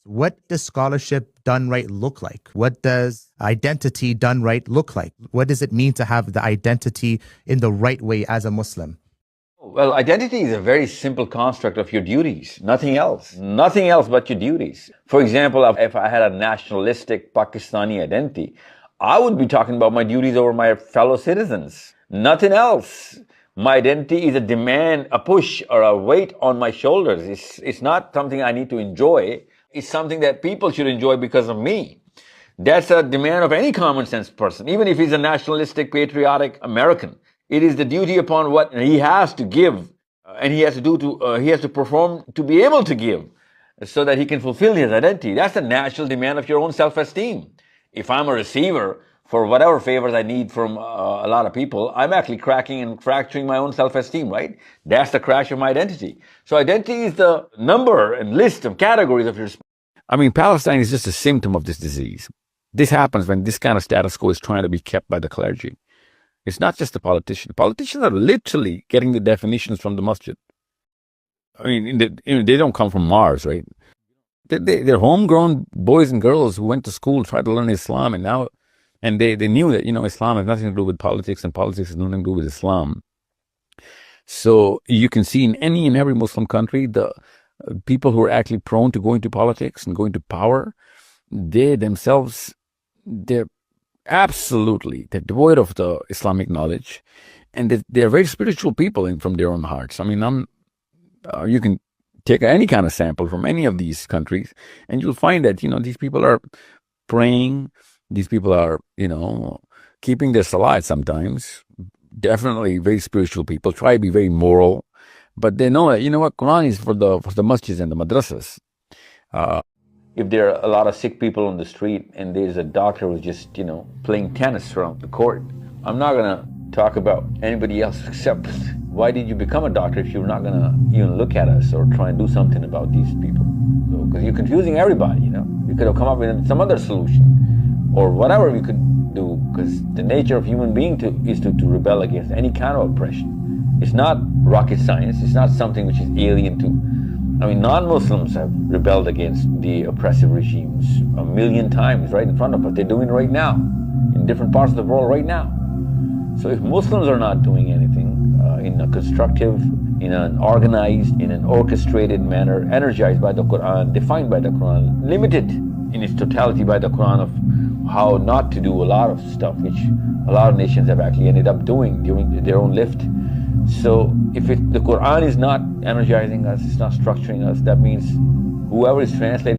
What does scholarship done right look like? What does identity done right look like? What does it mean to have the identity in the right way as a Muslim? Well, identity is a very simple construct of your duties, nothing else. Nothing else but your duties. For example, if I had a nationalistic Pakistani identity, I would be talking about my duties over my fellow citizens. Nothing else. My identity is a demand, a push, or a weight on my shoulders. It's not something I need to enjoy. It's something that people should enjoy because of me. That's a demand of any common sense person, even if he's a nationalistic, patriotic American. It is the duty upon what he has to give, and he has to perform to be able to give, so that he can fulfill his identity. That's the natural demand of your own self-esteem. If I'm a receiver for whatever favors I need from a lot of people, I'm actually cracking and fracturing my own self-esteem, right? That's the crash of my identity. So identity is the number and list of categories of your... I mean, Palestine is just a symptom of this disease. This happens when this kind of status quo is trying to be kept by the clergy. It's not just the politicians. Politicians are literally getting the definitions from the masjid. I mean, they don't come from Mars, right? They're homegrown boys and girls who went to school, tried to learn Islam, and they knew that, Islam has nothing to do with politics, and politics has nothing to do with Islam. So you can see in any and every Muslim country, the people who are actually prone to going to politics and going to power, they themselves, they're devoid of the Islamic knowledge, and they're very spiritual people from their own hearts. I mean, you can take any kind of sample from any of these countries, and you'll find that, these people are praying, these people are, keeping their salat sometimes, definitely very spiritual people, try to be very moral, but they know that, Quran is for the masjids and the madrasas. If there are a lot of sick people on the street and there's a doctor who's just, playing tennis around the court, I'm not going to talk about anybody else except why did you become a doctor if you're not going to even look at us or try and do something about these people? So, because you're confusing everybody, You could have come up with some other solution or whatever we could do, because the nature of human being is to rebel against any kind of oppression. It's not rocket science. It's not something which is alien to... non-Muslims have rebelled against the oppressive regimes 1,000,000 times right in front of us. They're doing it right now, in different parts of the world right now. So if Muslims are not doing anything in a constructive, in an organized, in an orchestrated manner, energized by the Quran, defined by the Quran, limited in its totality by the Quran of how not to do a lot of stuff, which a lot of nations have actually ended up doing during their own lift. So if the Quran is not energizing us, it's not structuring us, that means whoever is translating